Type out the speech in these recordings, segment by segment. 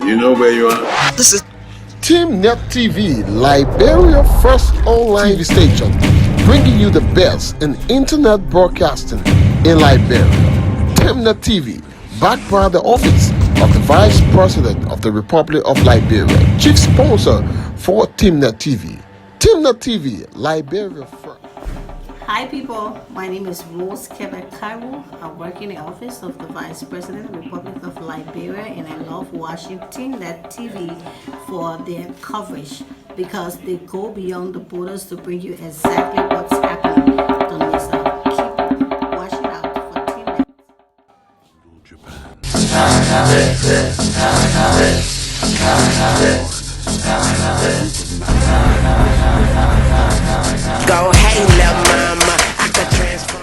You know where you are? This is TeamNet TV, Liberia's first online TV station, bringing you the best in internet broadcasting in Liberia. TeamNet TV, backed by the office of the Vice President of the Republic of Liberia, chief sponsor for TeamNet TV. TeamNet TV, Liberia first. Hi people, my name is Rose Quebec Cairo. I work in the office of the Vice President, Republic of Liberia, and I love watching TeamNet TV for their coverage because they go beyond the borders to bring you exactly what's happening. Don't miss out. Keep watching out for TeamNet. Go hey little mama, I could transform.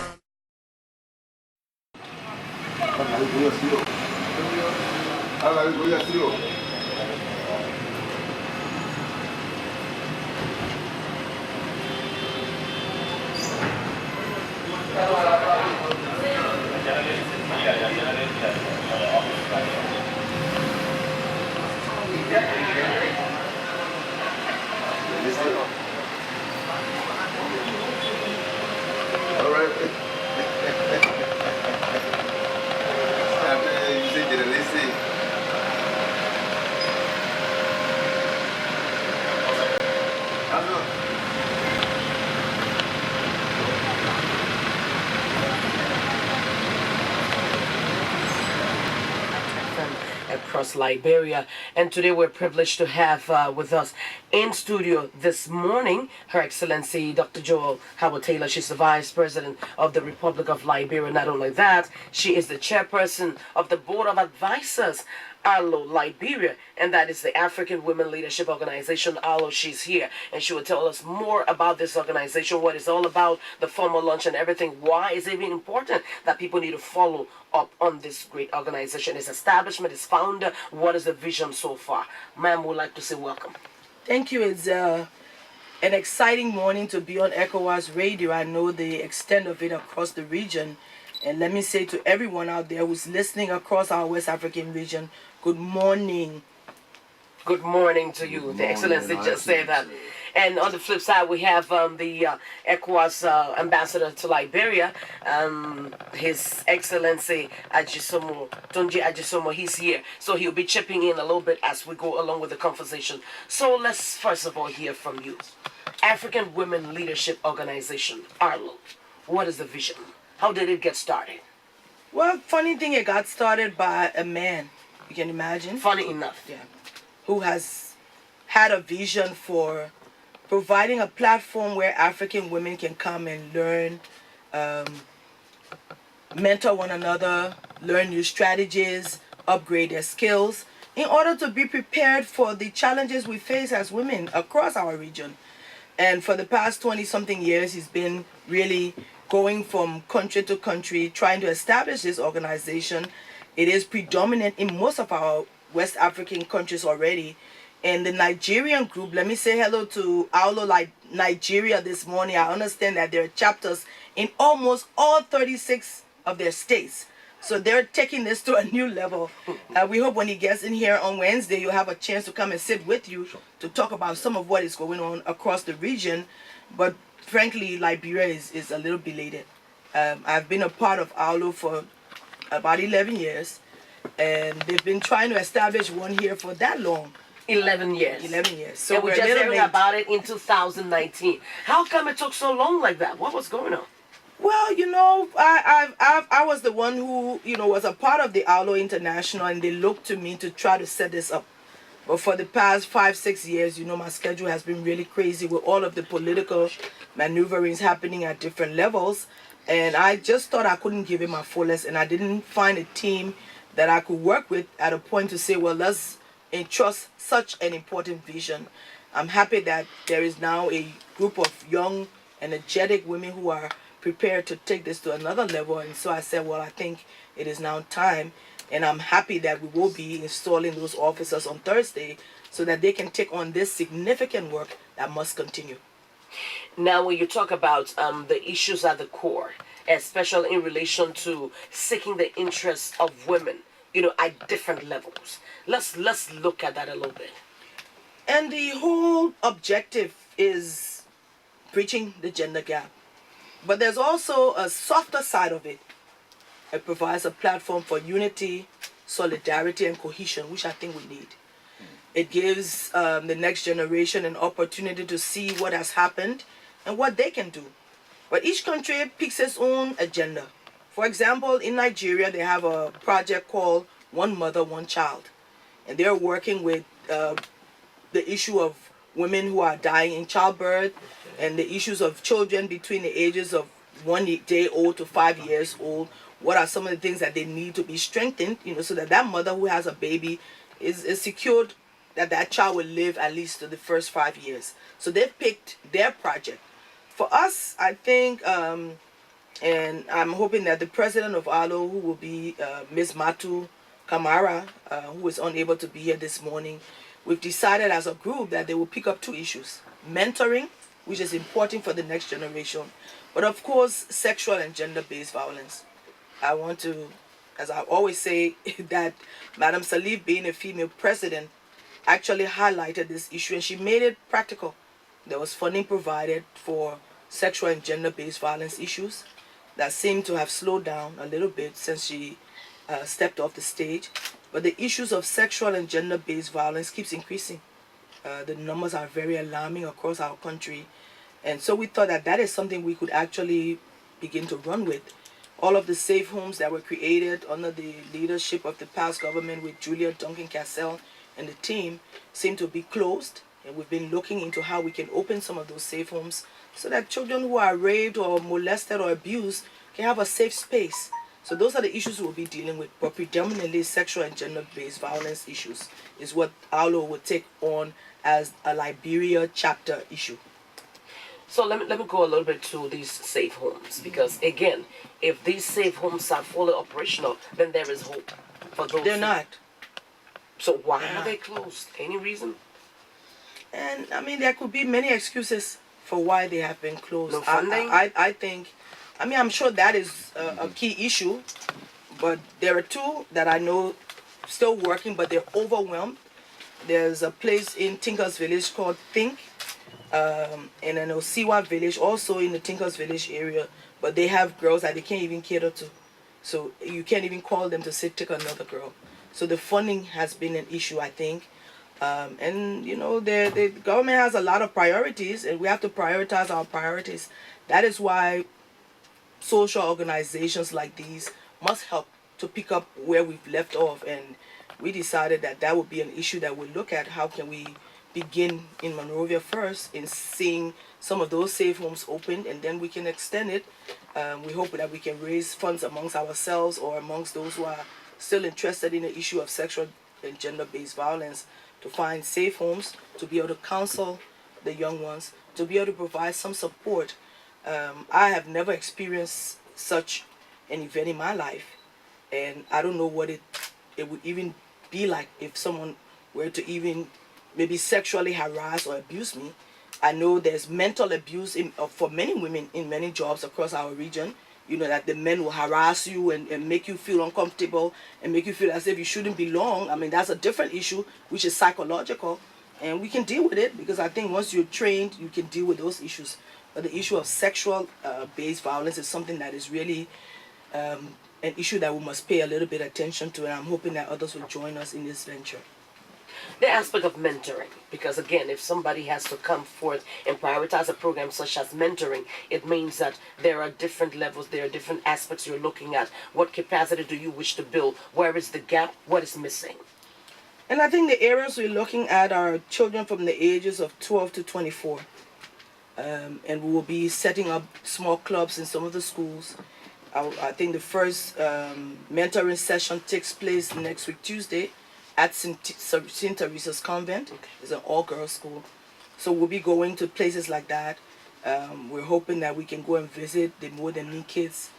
Across Liberia, and today we're privileged to have with us in studio this morning Her Excellency Dr. Joel Howard Taylor. She's the Vice President of the Republic of Liberia. Not only that, she is the Chairperson of the Board of Advisors ALO Liberia, and that is the African Women Leadership Organization, ALO. She's here, and she will tell us more about this organization, what it's all about, the formal launch and everything. Why is it even important that people need to follow up on this great organization, its establishment, its founder? What is the vision so far? Ma'am, would like to say welcome. Thank you. It's an exciting morning to be on ECOWAS radio. I know the extent of it across the region. And let me say to everyone out there who's listening across our West African region, good morning. Good morning to you. The Excellency just said that. And on the flip side, we have the ECOWAS ambassador to Liberia, His Excellency Tunji Ajisomo. He's here, so he'll be chipping in a little bit as we go along with the conversation. So let's first of all hear from you. African Women Leadership Organization, ARLO. What is the vision? How did it get started? Well, funny thing, it got started by a man. You can imagine. Funny enough. Yeah. Who has had a vision for providing a platform where African women can come and learn, mentor one another, learn new strategies, upgrade their skills in order to be prepared for the challenges we face as women across our region. And for the past 20-something years, he's been really going from country to country, trying to establish this organization. It is predominant in most of our West African countries already. And the Nigerian group, let me say hello to ALO Nigeria this morning. I understand that there are chapters in almost all 36 of their states. So they're taking this to a new level. We hope when he gets in here on Wednesday, you'll have a chance to come and sit with you to talk about some of what is going on across the region. But frankly, Liberia is a little belated. I've been a part of ALO for about 11 years, and they've been trying to establish one here for that long. 11 years. 11 years. So and we we're just a little heard late. about it in 2019. How come it took so long like that? What was going on? Well, you know, I was the one who, you know, was a part of the ALO International, and they looked to me to try to set this up. But for the past 5-6 years, you know, my schedule has been really crazy with all of the political maneuverings happening at different levels. And I just thought I couldn't give it my fullest, and I didn't find a team that I could work with at a point to say, well, let's entrust such an important vision. I'm happy that there is now a group of young, energetic women who are prepared to take this to another level. And so I said, well, I think it is now time. And I'm happy that we will be installing those officers on Thursday so that they can take on this significant work that must continue. Now, when you talk about the issues at the core, especially in relation to seeking the interests of women, at different levels. Let's look at that a little bit. And the whole objective is bridging the gender gap. But there's also a softer side of it. It provides a platform for unity, solidarity, and cohesion, which I think we need. It gives the next generation an opportunity to see what has happened and what they can do. But each country picks its own agenda. For example, in Nigeria, they have a project called One Mother, One Child. And they're working with the issue of women who are dying in childbirth and the issues of children between the ages of 1 day old to 5 years old. What are some of the things that they need to be strengthened, so that that mother who has a baby is secured that that child will live at least to the first 5 years. So they've picked their project. For us, I think, and I'm hoping that the president of ALO, who will be Ms. Matu Kamara, who is unable to be here this morning, we've decided as a group that they will pick up two issues. Mentoring, which is important for the next generation, but of course, sexual and gender-based violence. I want to, as I always say, that Madam Salif, being a female president, actually highlighted this issue and she made it practical. There was funding provided for sexual and gender-based violence issues that seemed to have slowed down a little bit since she stepped off the stage. But the issues of sexual and gender-based violence keeps increasing. The numbers are very alarming across our country. And so we thought that that is something we could actually begin to run with. All of the safe homes that were created under the leadership of the past government with Julia Duncan Cassell and the team seem to be closed. And we've been looking into how we can open some of those safe homes so that children who are raped or molested or abused can have a safe space. So those are the issues we'll be dealing with, but predominantly sexual and gender-based violence issues is what ALO will take on as a Liberia chapter issue. So let me go a little bit to these safe homes, because again, if these safe homes are fully operational, then there is hope for those. They're not. So why are they closed? Any reason? And I mean, there could be many excuses for why they have been closed. No funding? I think, I'm sure that is a key issue, but there are two that I know still working, but they're overwhelmed. There's a place in Tinkers Village called Think, and an Osiwa Village also in the Tinkers Village area, but they have girls that they can't even cater to. So you can't even call them to say take another girl. So the funding has been an issue, I think. And the government has a lot of priorities, and we have to prioritize our priorities. That is why social organizations like these must help to pick up where we've left off. And we decided that that would be an issue that we'll look at. How can we begin in Monrovia first in seeing some of those safe homes opened, and then we can extend it. We hope that we can raise funds amongst ourselves or amongst those who are still interested in the issue of sexual and gender-based violence, to find safe homes, to be able to counsel the young ones, to be able to provide some support. I have never experienced such an event in my life, and I don't know what it would even be like if someone were to even maybe sexually harass or abuse me. I know there's mental abuse for many women in many jobs across our region. That the men will harass you and make you feel uncomfortable and make you feel as if you shouldn't belong. I mean, that's a different issue, which is psychological. And we can deal with it, because I think once you're trained, you can deal with those issues. But the issue of sexual based violence is something that is really an issue that we must pay a little bit attention to. And I'm hoping that others will join us in this venture. The aspect of mentoring, because again, if somebody has to come forth and prioritize a program such as mentoring, it means that there are different levels, there are different aspects you're looking at. What capacity do you wish to build? Where is the gap? What is missing? And I think the areas we're looking at are children from the ages of 12 to 24. And we will be setting up small clubs in some of the schools. I think the first mentoring session takes place next week, Tuesday, at St. Teresa's Convent. It's an all-girls school. So we'll be going to places like that. We're hoping that we can go and visit the More Than Me kids,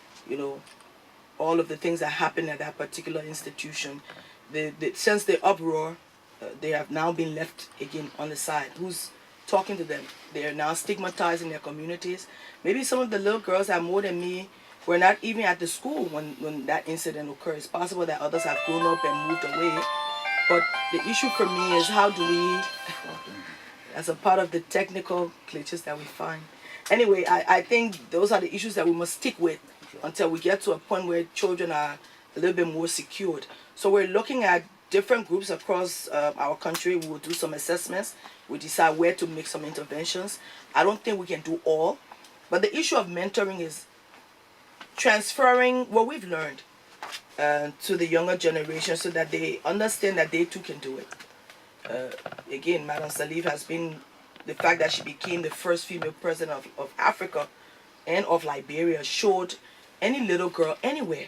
all of the things that happen at that particular institution. Since the uproar, they have now been left again on the side. Who's talking to them? They are now stigmatized in their communities. Maybe some of the little girls at More Than Me were not even at the school when that incident occurred. It's possible that others have grown up and moved away. But the issue for me is how do we, as a part of the technical glitches that we find. Anyway, I think those are the issues that we must stick with until we get to a point where children are a little bit more secured. So we're looking at different groups across our country. We will do some assessments. We decide where to make some interventions. I don't think we can do all. But the issue of mentoring is transferring what we've learned to the younger generation so that they understand that they too can do it. Again, Madam Salif has been, the fact that she became the first female president of Africa and of Liberia showed any little girl anywhere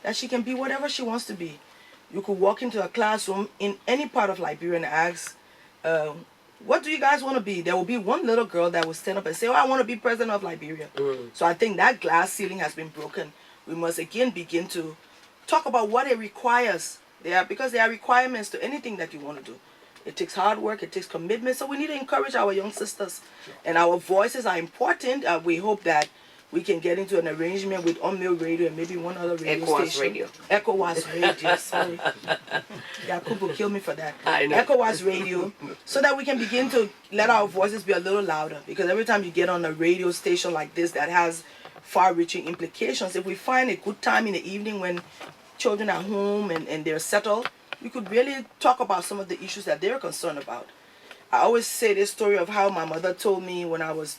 that she can be whatever she wants to be. You could walk into a classroom in any part of Liberia and ask, what do you guys want to be? There will be one little girl that will stand up and say, oh, I want to be president of Liberia. So I think that glass ceiling has been broken. We must again begin to talk about what it requires there, because there are requirements to anything that you want to do. It takes hard work, it takes commitment, so we need to encourage our young sisters. And our voices are important. We hope that we can get into an arrangement with Unmill Radio and maybe one other radio ECOWAS station. Radio. ECOWAS Radio, sorry. Yakub will kill me for that. I know. ECOWAS Radio, so that we can begin to let our voices be a little louder. Because every time you get on a radio station like this that has far-reaching implications, if we find a good time in the evening when children are home and they're settled, we could really talk about some of the issues that they're concerned about. I always say this story of how my mother told me when I was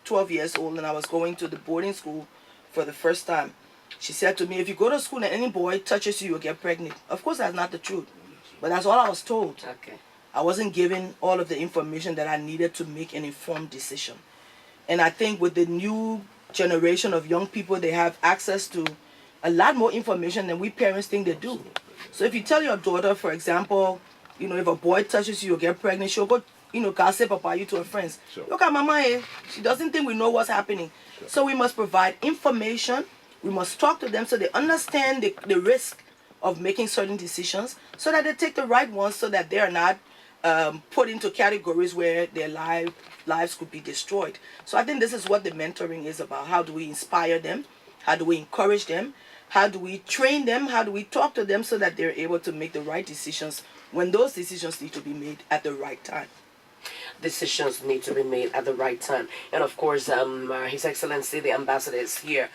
12 years old and I was going to the boarding school for the first time. She said to me, if you go to school and any boy touches you, you'll get pregnant. Of course, that's not the truth, but that's all I was told. Okay. I wasn't given all of the information that I needed to make an informed decision. And I think with the new generation of young people, they have access to a lot more information than we parents think they do. So if you tell your daughter, for example, if a boy touches you, you'll get pregnant, she'll go, gossip about you to her friends. Sure. Look at mama here. She doesn't think we know what's happening. Sure. So we must provide information. We must talk to them so they understand the risk of making certain decisions so that they take the right ones so that they are not put into categories where their lives could be destroyed. So I think this is what the mentoring is about. How do we inspire them? How do we encourage them? How do we train them? How do we talk to them so that they're able to make the right decisions when those decisions need to be made at the right time? Decisions need to be made at the right time. And of course, His Excellency, the Ambassador, is here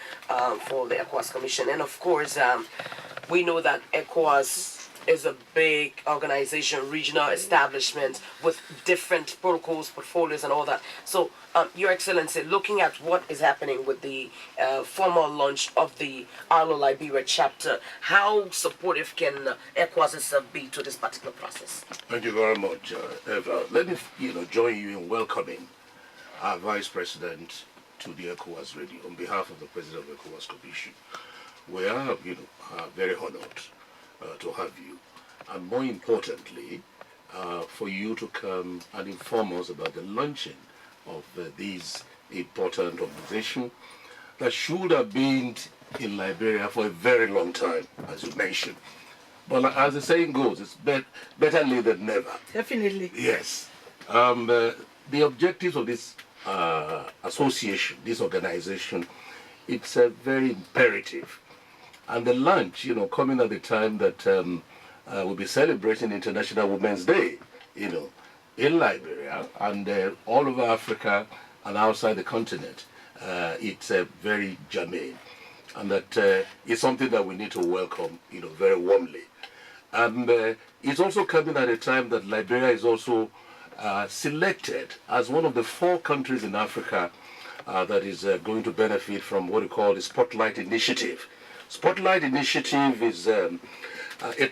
for the ECOWAS Commission. And of course, we know that ECOWAS is a big organization, regional establishment with different protocols, portfolios, and all that. So, Your Excellency, looking at what is happening with the formal launch of the Arlo Liberia chapter, how supportive can ECOWAS itself be to this particular process? Thank you very much, Eva. Let me, join you in welcoming our Vice President to the ECOWAS Radio on behalf of the President of the ECOWAS Commission. We are, very honored to have you, and more importantly, for you to come and inform us about the launching of this important organization that should have been in Liberia for a very long time, as you mentioned. But as the saying goes, it's better late than never. Definitely. Yes. The objectives of this association, this organization, it's very imperative. And the launch, coming at the time that we'll be celebrating International Women's Day, in Liberia and all over Africa and outside the continent, it's very germane. And that is something that we need to welcome, very warmly. And it's also coming at a time that Liberia is also selected as one of the 4 countries in Africa that is going to benefit from what we call the Spotlight Initiative. Spotlight Initiative is a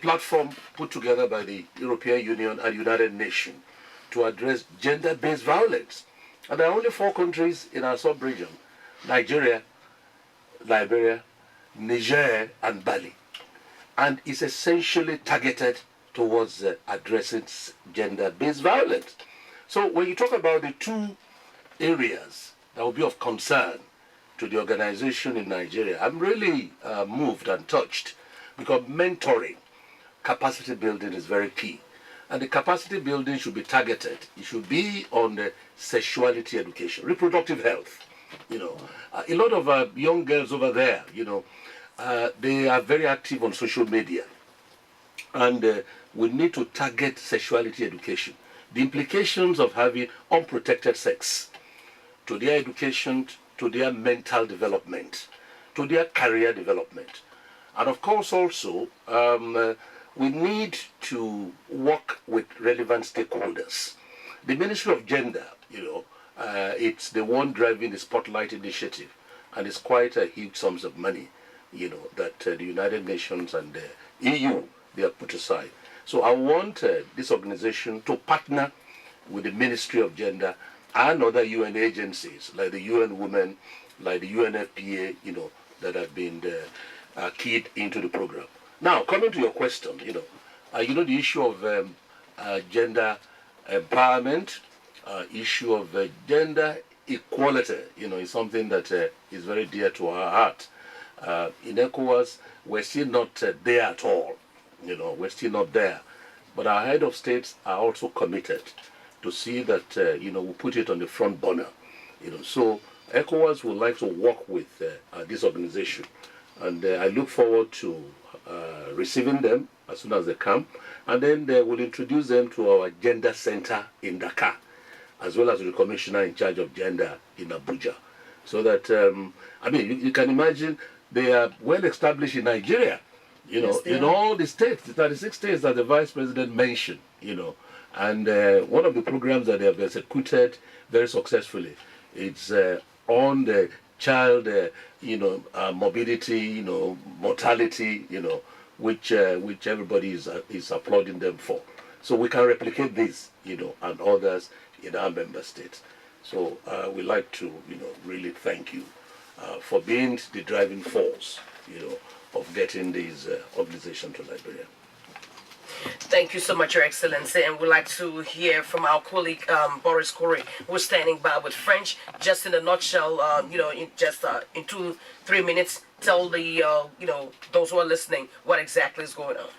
platform put together by the European Union and United Nations to address gender-based violence. And there are only 4 countries in our sub-region: Nigeria, Liberia, Niger, and Mali. And it's essentially targeted towards addressing gender-based violence. So when you talk about the 2 areas that will be of concern to the organization in Nigeria, I'm really moved and touched, because mentoring, capacity building is very key. And the capacity building should be targeted. It should be on the sexuality education, reproductive health. A lot of young girls over there, they are very active on social media. And we need to target sexuality education. The implications of having unprotected sex to their education, to their mental development, to their career development. And of course also, we need to work with relevant stakeholders. The Ministry of Gender, it's the one driving the Spotlight Initiative, and it's quite a huge sums of money, that the United Nations and the EU, they have put aside. So I want this organization to partner with the Ministry of Gender and other UN agencies like the UN Women, like the UNFPA, that have been keyed into the program. Now, coming to your question, the issue of gender empowerment, issue of gender equality, is something that is very dear to our heart. In ECOWAS, we're still not there at all. We're still not there. But our head of states are also committed to see that, we put it on the front burner. So ECOWAS would like to work with this organization. And I look forward to receiving them as soon as they come. And then we'll introduce them to our gender center in Dakar, as well as the commissioner in charge of gender in Abuja. So that, you can imagine they are well established in Nigeria. In all the states, the 36 states that the vice president mentioned, and one of the programs that they have executed very successfully, it's on the child, morbidity, mortality, which everybody is applauding them for. So we can replicate this, and others in our member states. So we'd like to, really thank you for being the driving force, of getting these organizations to Liberia. Thank you so much, Your Excellency, and we'd like to hear from our colleague Boris Corey, who's standing by with French. Just in a nutshell, in 2-3 minutes, tell the those who are listening what exactly is going on.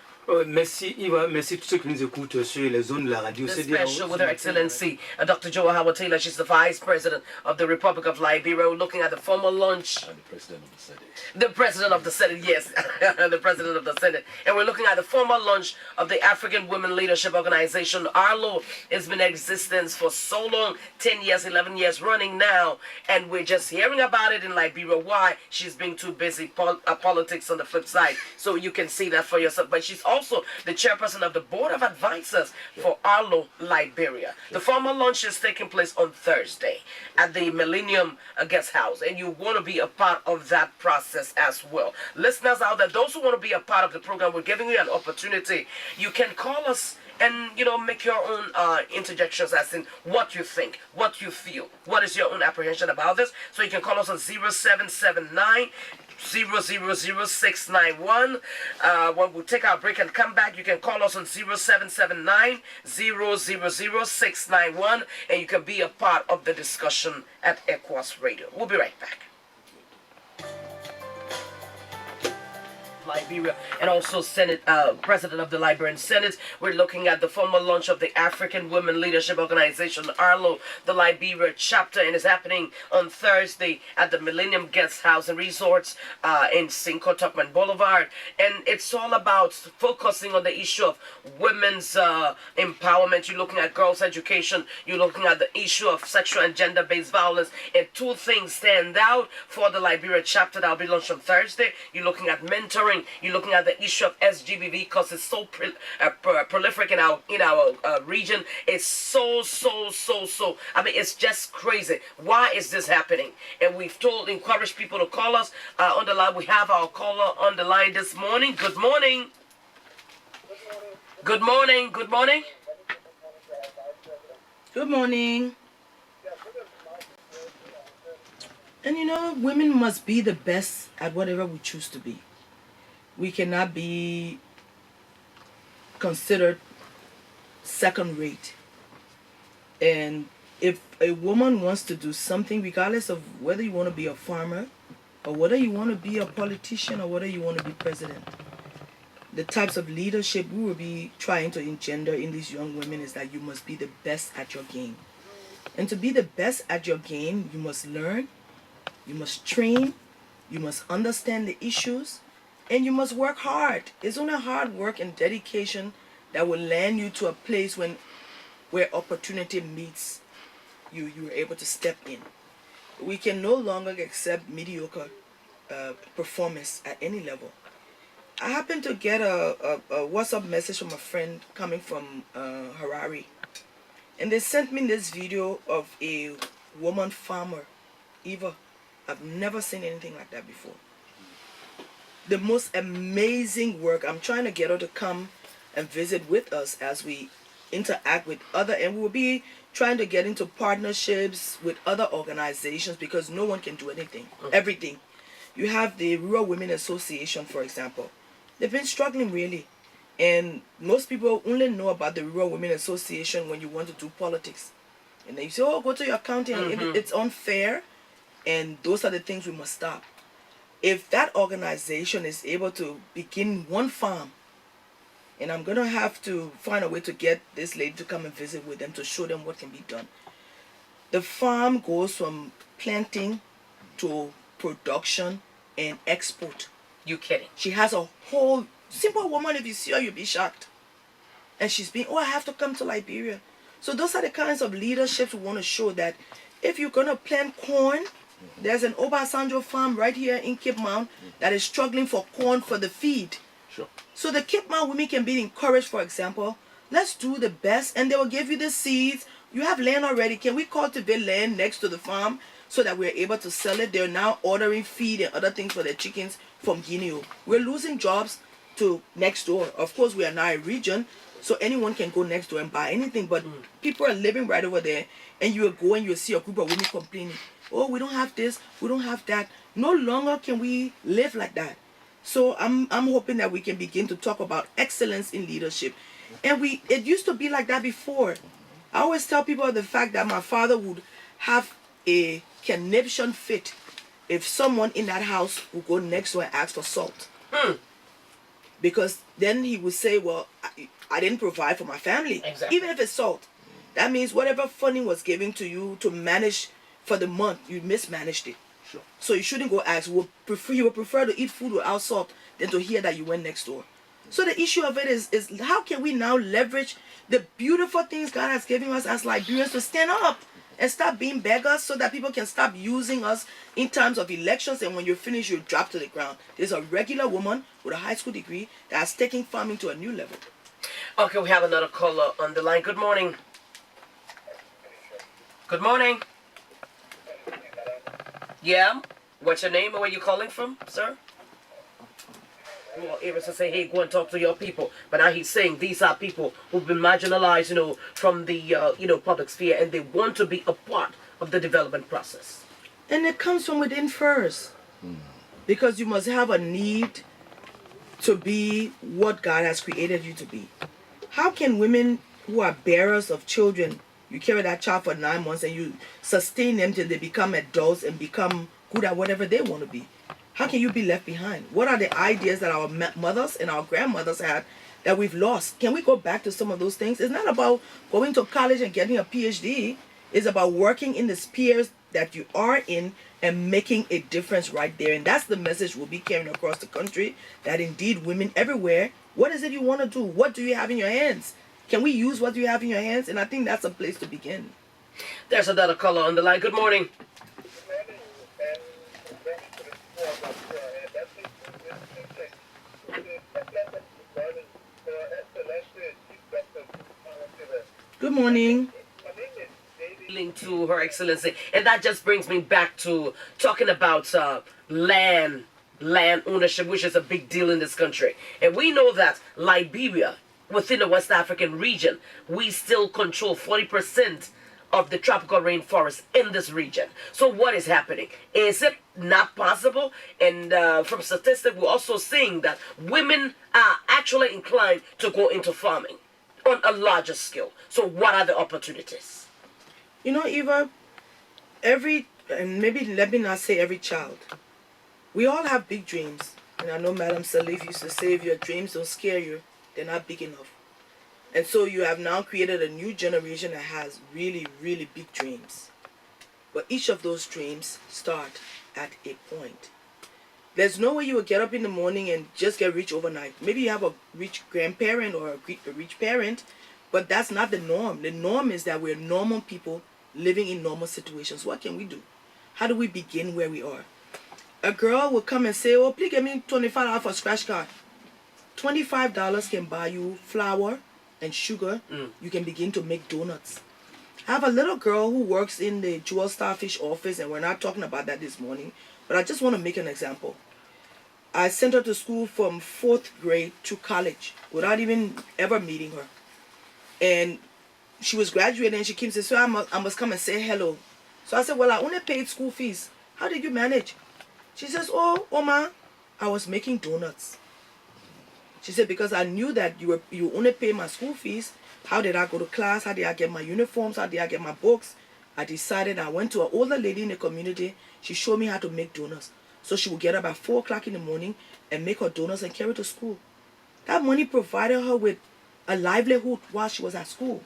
Merci Yves, merci tous ceux qui nous écoutent sur les zones de la radio CDAO. Special with Her Excellency, Dr. Joel Howard Taylor. She's the Vice President of the Republic of Liberia. We're looking at the formal launch. And the President of the Senate. The President of the Senate, yes. The President of the Senate. And we're looking at the formal launch of the African Women Leadership Organization. ARLO has been in existence for so long, 10 years, 11 years running now. And we're just hearing about it in Liberia. Why? She's being too busy. Politics on the flip side. So you can see that for yourself. But she's also the chairperson of the Board of Advisors for ARLO Liberia. The formal launch is taking place on Thursday at the Millennium Guest House. And you want to be a part of that process as well. Listeners out there, those who want to be a part of the program, we're giving you an opportunity. You can call us and make your own interjections as in what you think, what you feel, what is your own apprehension about this. So you can call us on 0779 000691. When we take our break and come back, you can call us on 0779 000691, and you can be a part of the discussion at ECOWAS Radio. We'll be right back. Liberia, and also Senate President of the Liberian Senate. We're looking at the formal launch of the African Women Leadership Organization, ARLO, the Liberia chapter, and it's happening on Thursday at the Millennium Guest House and Resorts in Cinco Tuckman Boulevard. And it's all about focusing on the issue of women's empowerment. You're looking at girls' education. You're looking at the issue of sexual and gender-based violence. And two things stand out for the Liberia chapter that will be launched on Thursday. You're looking at mentoring. You're looking at the issue of SGBV because it's so prolific in our region. It's so. It's just crazy. Why is this happening? And we've encouraged people to call us on the line. We have our caller on the line this morning. Good morning. Good morning. Good morning. Good morning. And women must be the best at whatever we choose to be. We cannot be considered second rate. And if a woman wants to do something, regardless of whether you want to be a farmer or whether you want to be a politician or whether you want to be president, the types of leadership we will be trying to engender in these young women is that you must be the best at your game. And to be the best at your game, you must learn, You must train, you must understand the issues, and you must work hard. It's only hard work and dedication that will land you to a place where opportunity meets you. You're able to step in. We can no longer accept mediocre performance at any level. I happened to get a WhatsApp message from a friend coming from Harare, and they sent me this video of a woman farmer, Eva. I've never seen anything like that before. The most amazing work. I'm trying to get her to come and visit with us as we interact with other, and we'll be trying to get into partnerships with other organizations, because no one can do anything, everything. You have the Rural Women Association, for example. They've been struggling really, and most people only know about the Rural Women Association when you want to do politics, and then you say, oh, go to your county, and it's unfair, and those are the things we must stop. If that organization is able to begin one farm, and I'm going to have to find a way to get this lady to come and visit with them to show them what can be done. The farm goes from planting to production and export. You kidding? She has a whole simple woman. If you see her, you'll be shocked. And she's been, oh, I have to come to Liberia. So those are the kinds of leaderships we want to show, that if you're going to plant corn, there's an Obasanjo farm right here in Cape Mount that is struggling for corn for the feed. Sure. So the Cape Mount women can be encouraged, for example, let's do the best, and they will give you the seeds. You have land already. Can we cultivate land next to the farm so that we're able to sell it? They're now ordering feed and other things for their chickens from Guinea. We're losing jobs to next door. Of course, we are now a region, so anyone can go next door and buy anything, but people are living right over there, and you will go and you'll see a group of women complaining, oh, we don't have this, we don't have that. No longer can we live like that. So I'm hoping that we can begin to talk about excellence in leadership. And it used to be like that before. I always tell people the fact that my father would have a conniption fit if someone in that house would go next door and ask for salt. Because then he would say, well, I didn't provide for my family. Exactly. Even if it's salt. That means whatever funding was given to you to manage for the month, you mismanaged it. Sure. So you shouldn't go ask. You would prefer to eat food without salt than to hear that you went next door. So the issue of it is how can we now leverage the beautiful things God has given us as Liberians to stand up and stop being beggars, so that people can stop using us in terms of elections, and when you're finished, you drop to the ground. There's a regular woman with a high school degree that has taken farming to a new level. Okay, we have another caller on the line. Good morning. Good morning. Yeah? What's your name and where you calling from, sir? We were able to say, hey, go and talk to your people. But now he's saying these are people who've been marginalized, from the, public sphere, and they want to be a part of the development process. And it comes from within first. Because you must have a need to be what God has created you to be. How can women who are bearers of children, you carry that child for 9 months and you sustain them till they become adults and become good at whatever they want to be? How can you be left behind? What are the ideas that our mothers and our grandmothers had that we've lost? Can we go back to some of those things? It's not about going to college and getting a PhD. It's about working in the spheres that you are in and making a difference right there. And that's the message we'll be carrying across the country, that indeed women everywhere, what is it you want to do? What do you have in your hands? Can we use what you have in your hands? And I think that's a place to begin. There's another caller on the line. Good morning. Good morning. To Her Excellency, and that just brings me back to talking about land ownership, which is a big deal in this country. And we know that Liberia, within the West African region, we still control 40% of the tropical rainforest in this region. So what is happening? Is it not possible? And from statistics, we're also seeing that women are actually inclined to go into farming on a larger scale. So what are the opportunities? Eva, and maybe let me not say every child, we all have big dreams. And I know Madam Salif used to say, if your dreams don't scare you, they're not big enough. And so you have now created a new generation that has really, really big dreams. But each of those dreams start at a point. There's no way you will get up in the morning and just get rich overnight. Maybe you have a rich grandparent or a rich parent, but that's not the norm. The norm is that we're normal people living in normal situations. What can we do? How do we begin where we are? A girl will come and say, oh, please give me $25 for a scratch card. $25 can buy you flour and sugar. You can begin to make donuts. I have a little girl who works in the Jewel Starfish office, and we're not talking about that this morning, but I just want to make an example. I sent her to school from 4th grade to college without even ever meeting her. And she was graduating, and she came and said, so I must come and say hello. So I said, well, I only paid school fees. How did you manage? She says, oh, Oma, I was making donuts. She said, because I knew that you only pay my school fees. How did I go to class? How did I get my uniforms? How did I get my books? I decided I went to an older lady in the community. She showed me how to make donuts. So she would get up at 4 o'clock in the morning and make her donuts and carry to school. That money provided her with a livelihood while she was at school.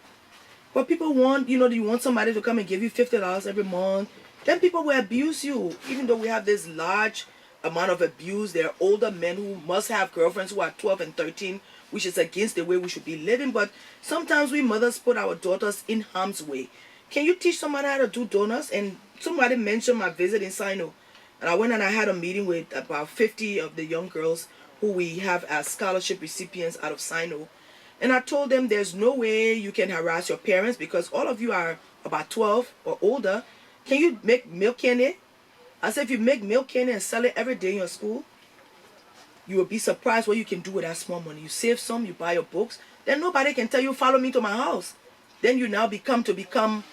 But people want, you want somebody to come and give you $50 every month. Then people will abuse you. Even though we have this large amount of abuse, there are older men who must have girlfriends who are 12 and 13, which is against the way we should be living. But sometimes we mothers put our daughters in harm's way. Can you teach somebody how to do donuts? And somebody mentioned my visit in Sino. And I went and I had a meeting with about 50 of the young girls who we have as scholarship recipients out of Sino. And I told them there's no way you can harass your parents because all of you are about 12 or older. Can you make milk candy? I said, if you make milk candy and sell it every day in your school, you will be surprised what you can do with that small money. You save some, you buy your books, then nobody can tell you, follow me to my house. Then you now become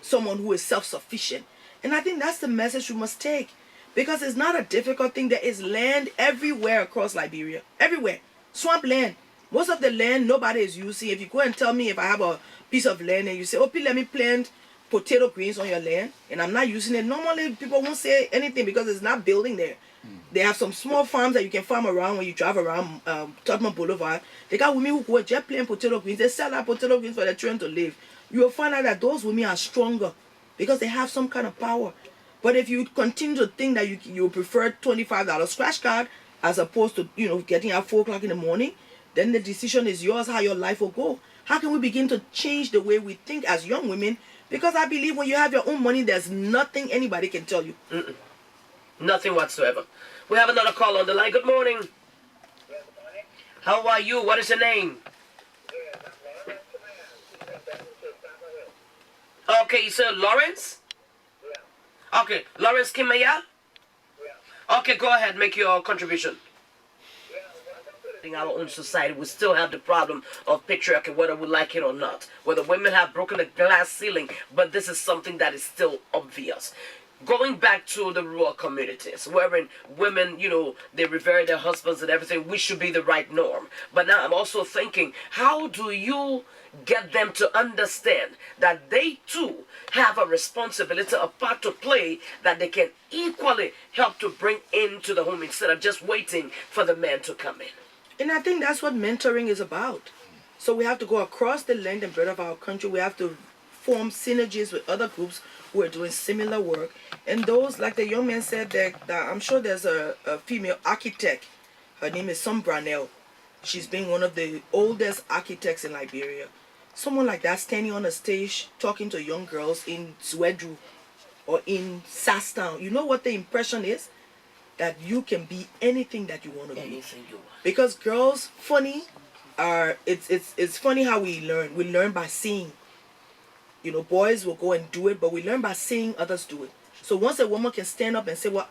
someone who is self-sufficient. And I think that's the message we must take. Because it's not a difficult thing. There is land everywhere across Liberia. Everywhere. Swamp land. Most of the land nobody is using. If you go and tell me if I have a piece of land and you say, oh, please let me plant potato greens on your land, and I'm not using it, normally people won't say anything because it's not building there. They have some small farms that you can farm around when you drive around Tottenham Boulevard. They got women who go just plant potato greens. They sell that potato greens for their children to live. You will find out that those women are stronger because they have some kind of power. But if you continue to think that you prefer $25 scratch card as opposed to getting at 4 o'clock in the morning, then the decision is yours how your life will go. How can we begin to change the way we think as young women? Because I believe when you have your own money, there's nothing anybody can tell you. Nothing whatsoever. We have another call on the line. Good morning. Good morning. How are you? What is your name? Okay, sir, Lawrence? Yeah. Okay, Lawrence Kimaya? Yeah. Okay, go ahead, make your contribution. In our own society, we still have the problem of patriarchy, whether we like it or not. Whether women have broken the glass ceiling, but this is something that is still obvious. Going back to the rural communities, wherein women, they revere their husbands and everything, we should be the right norm. But now I'm also thinking, how do you get them to understand that they too have a responsibility, a part to play that they can equally help to bring into the home instead of just waiting for the man to come in? And I think that's what mentoring is about. So we have to go across the length and breadth of our country. We have to form synergies with other groups who are doing similar work. And those, like the young man said, that I'm sure there's a female architect. Her name is Sam Branell. She's been one of the oldest architects in Liberia. Someone like that standing on a stage talking to young girls in Zwedru or in Sasstown. You know what the impression is? That you can be anything that you want to be. Anything you want. Because girls, it's funny how we learn. We learn by seeing. Boys will go and do it, but we learn by seeing others do it. So once a woman can stand up and say, well,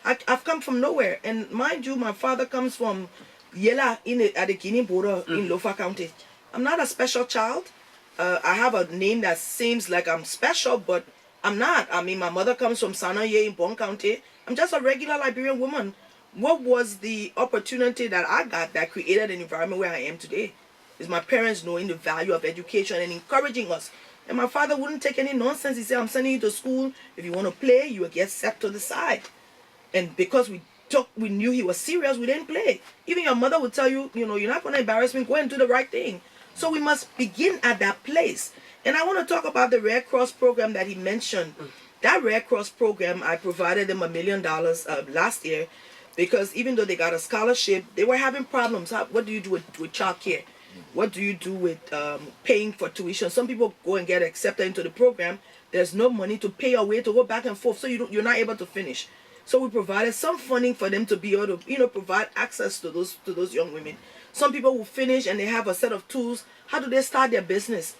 I've come from nowhere. And mind you, my father comes from Yela at the Guinea border in Lofa County. I'm not a special child. I have a name that seems like I'm special, but I'm not. I mean, my mother comes from Sanaye in Bon County. I'm just a regular Liberian woman. What was the opportunity that I got that created an environment where I am today? Is my parents knowing the value of education and encouraging us. And my father wouldn't take any nonsense. He said, I'm sending you to school. If you want to play, you will get set to the side. And because we knew he was serious, we didn't play. Even your mother would tell you, you're not going to embarrass me. Go and do the right thing. So we must begin at that place. And I want to talk about the Red Cross program that he mentioned. That Red Cross program, I provided them $1 million last year, because even though they got a scholarship, they were having problems. What do you do with child care? What do you do with paying for tuition? Some people go and get accepted into the program. There's no money to pay your way to go back and forth, so you're not able to finish. So we provided some funding for them to be able to, provide access to those young women. Some people will finish and they have a set of tools. How do they start their business?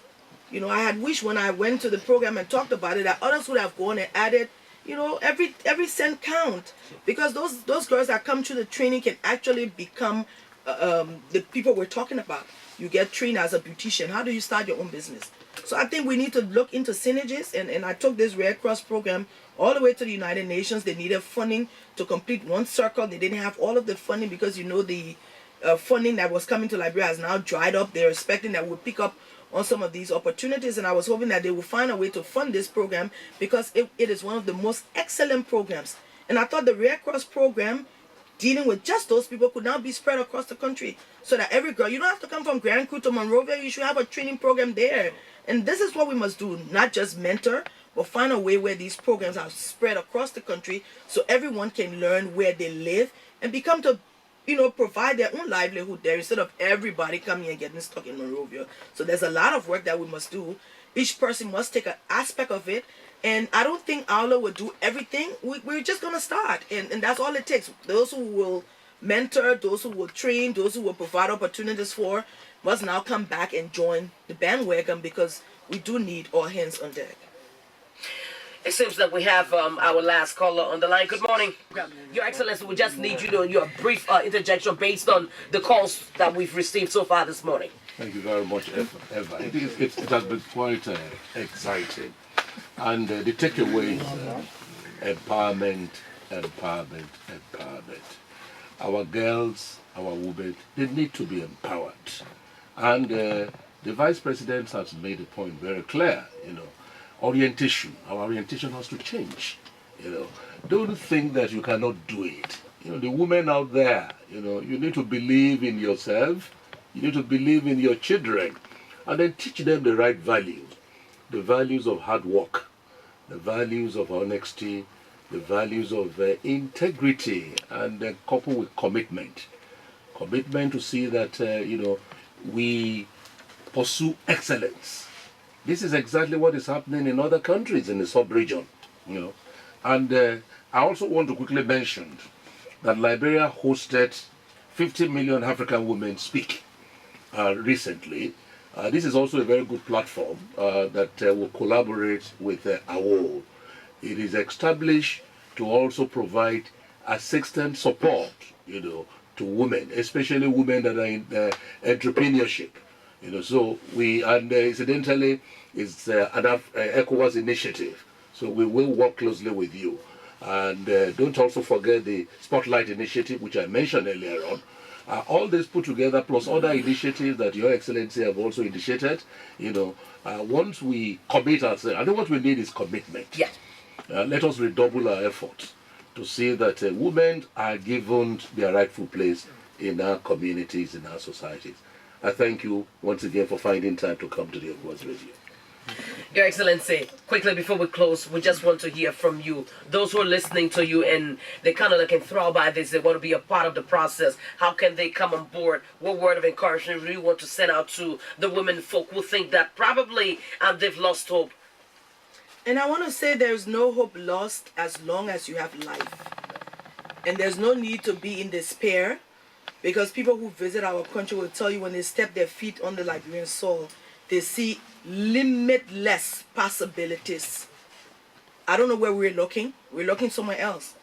I had wished when I went to the program and talked about it that others would have gone and added, every cent count, because those girls that come through the training can actually become the people we're talking about. You get trained as a beautician. How do you start your own business? So I think we need to look into synergies, and I took this Red Cross program all the way to the United Nations. They needed funding to complete one circle. They didn't have all of the funding because the funding that was coming to Liberia has now dried up. They're expecting that we'll pick up on some of these opportunities, and I was hoping that they will find a way to fund this program, because it is one of the most excellent programs. And I thought the Red Cross program, dealing with just those people, could now be spread across the country, so that every girl, you don't have to come from Grand Crew to Monrovia, you should have a training program there. And this is what we must do, not just mentor, but find a way where these programs are spread across the country, so everyone can learn where they live and become to provide their own livelihood there, instead of everybody coming and getting stuck in Monrovia. So there's a lot of work that we must do. Each person must take an aspect of it. And I don't think Aula will do everything. We're just going to start. And that's all it takes. Those who will mentor, those who will train, those who will provide opportunities for, must now come back and join the bandwagon, because we do need all hands on deck. It seems that we have our last caller on the line. Good morning, Your Excellency. We just need you to your brief interjection based on the calls that we've received so far this morning. Thank you very much, Eva. I think it has been quite exciting. And the takeaway is empowerment. Our girls, our women, they need to be empowered. And the Vice President has made a point very clear, orientation. Our orientation has to change. Don't think that you cannot do it. The women out there, you need to believe in yourself. You need to believe in your children, and then teach them the right values, the values of hard work, the values of honesty, the values of integrity, and then coupled with commitment to see that we pursue excellence. This is exactly what is happening in other countries in the sub-region, And I also want to quickly mention that Liberia hosted 50 million African women speak recently. This is also a very good platform that will collaborate with AWOL. It is established to also provide assistance support, to women, especially women that are in entrepreneurship. So incidentally, it's an ECOWAS initiative. So we will work closely with you. And don't also forget the Spotlight initiative, which I mentioned earlier on. All this put together, plus other initiatives that Your Excellency have also initiated, once we commit ourselves, I think what we need is commitment. Yes. Let us redouble our efforts to see that women are given their rightful place in our communities, in our societies. I thank you once again for finding time to come to the ECOWAS Radio. Your Excellency, quickly before we close, we just want to hear from you. Those who are listening to you and they kind of enthralled by this, they want to be a part of the process. How can they come on board? What word of encouragement do you want to send out to the women folk who think that probably they've lost hope? And I want to say there's no hope lost as long as you have life. And there's no need to be in despair, because people who visit our country will tell you when they step their feet on the Liberian soil, they see limitless possibilities. I don't know where we're looking. We're looking somewhere else.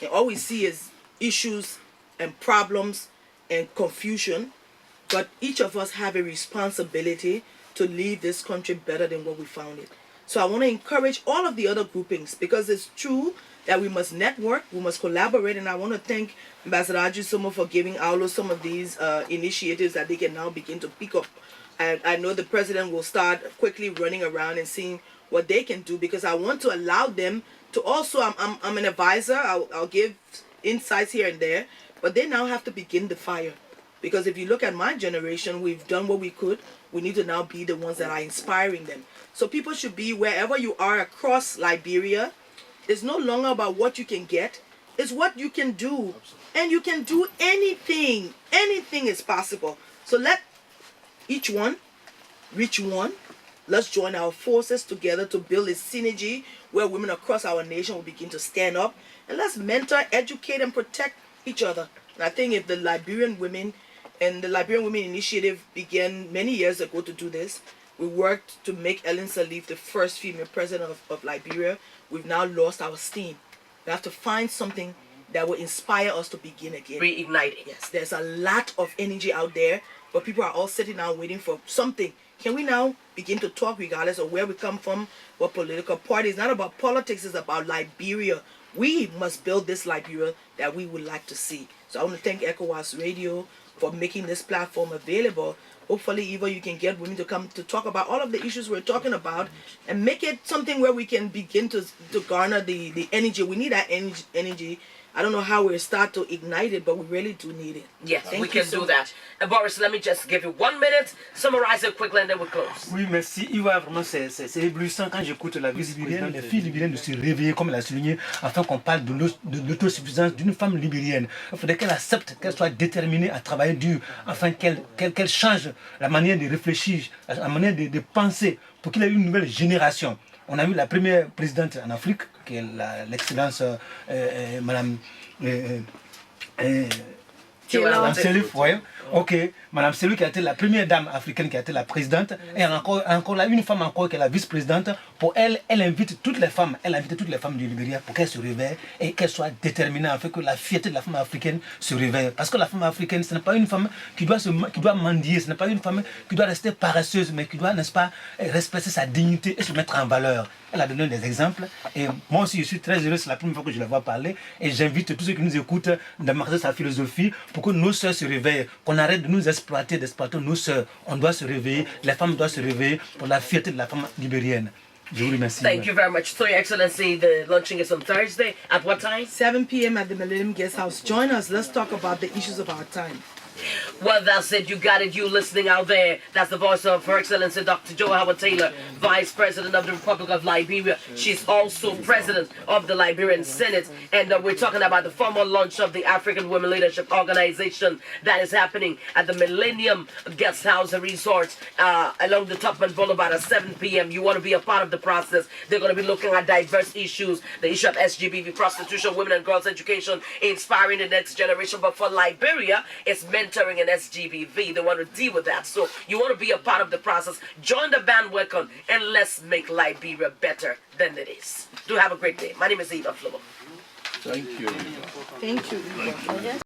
And all we see is issues and problems and confusion. But each of us have a responsibility to leave this country better than what we found it. So I want to encourage all of the other groupings, because it's true that we must network, we must collaborate, and I want to thank Ambassador Ajusomo for giving Aulo some of these initiatives that they can now begin to pick up. And I know the president will start quickly running around and seeing what they can do, because I want to allow them to also, I'm an advisor, I'll give insights here and there, but they now have to begin the fire. Because if you look at my generation, we've done what we could. We need to now be the ones that are inspiring them. So people should be wherever you are across Liberia, It's no longer about what you can get, it's what you can do. And you can do anything. Anything is possible. So let each one reach one. Let's join our forces together to build a synergy where women across our nation will begin to stand up. And let's mentor, educate, and protect each other. And I think if the Liberian women and the Liberian Women Initiative began many years ago to do this, we worked to make Ellen Sirleaf the first female president of Liberia. We've now lost our steam. We have to find something that will inspire us to begin again. Reigniting. Yes, there's a lot of energy out there, but people are all sitting down waiting for something. Can we now begin to talk regardless of where we come from, what political party? It's not about politics, it's about Liberia. We must build this Liberia that we would like to see. So I want to thank ECOWAS Radio for making this platform available. Hopefully, Eva, you can get women to come to talk about all of the issues we're talking about and make it something where we can begin to garner the energy. We need that energy. I don't know how we'll start to ignite it, but we really do need it. Yes, Thank we you can so do that. And Boris, let me just give you 1 minute, summarize it quickly, and then we'll close. Oui, merci. Iva, vraiment, c'est éblouissant quand j'écoute la vice-présidente. Les filles libériennes de se réveiller, comme elle a souligné, afin qu'on parle de l'autosuffisance d'une femme libérienne. Il faudrait qu'elle accepte, qu'elle soit déterminée à travailler dur, afin qu'elle change la manière de réfléchir, la manière de penser, pour qu'il y ait une nouvelle génération. On a eu la première présidente en Afrique, qui est l'excellence Madame Madame Sirleaf, ouais. Ok, Madame Sirleaf qui a été la première dame africaine qui a été la présidente. Et encore là, une femme encore qui est la vice-présidente. Pour elle, elle invite toutes les femmes, du Libéria pour qu'elles se réveillent et qu'elles soient déterminées afin que la fierté de la femme africaine se réveille. Parce que la femme africaine, ce n'est pas une femme qui doit mendier, ce n'est pas une femme qui doit rester paresseuse, mais qui doit, n'est-ce pas, respecter sa dignité et se mettre en valeur. Elle a donné des exemples. Et moi aussi, je suis très heureux, c'est la première fois que je la vois parler. Et j'invite tous ceux qui nous écoutent d'embrasser sa philosophie pour que nos sœurs se réveillent, qu'on arrête de nous exploiter, d'exploiter nos sœurs. On doit se réveiller, les femmes doivent se réveiller pour la fierté de la femme libérienne. Je vous remercie. Thank you very much. So, Your Excellency, the launching is on Thursday. At what time? 7 p.m. at the Millennium Guest House. Join us. Let's talk about the issues of our time. Well, that's it. You got it. You listening out there. That's the voice of Her Excellency Dr. Joe Howard Taylor, Vice President of the Republic of Liberia. She's also President of the Liberian Senate. And we're talking about the formal launch of the African Women Leadership Organization that is happening at the Millennium Guest House Resort along the Tupman Boulevard at 7 p.m. You want to be a part of the process. They're going to be looking at diverse issues, the issue of SGBV, prostitution, women and girls education, inspiring the next generation. But for Liberia, it's mentoring and SGBV. They want to deal with that. So you want to be a part of the process. Join the bandwagon and let's make Liberia better than it is. Do have a great day. My name is Eva Flomo. Thank you. Thank you. Thank you.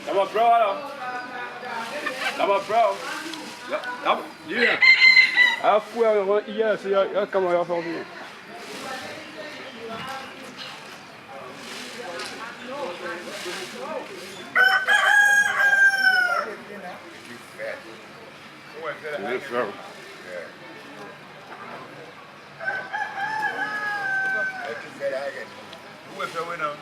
Come on, bro. Come on, bro. Yeah. I feel yes, yeah, come on, y'all. Yes, sir. Who is the winner?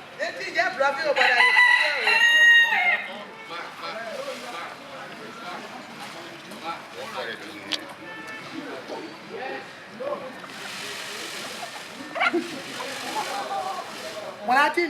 When I think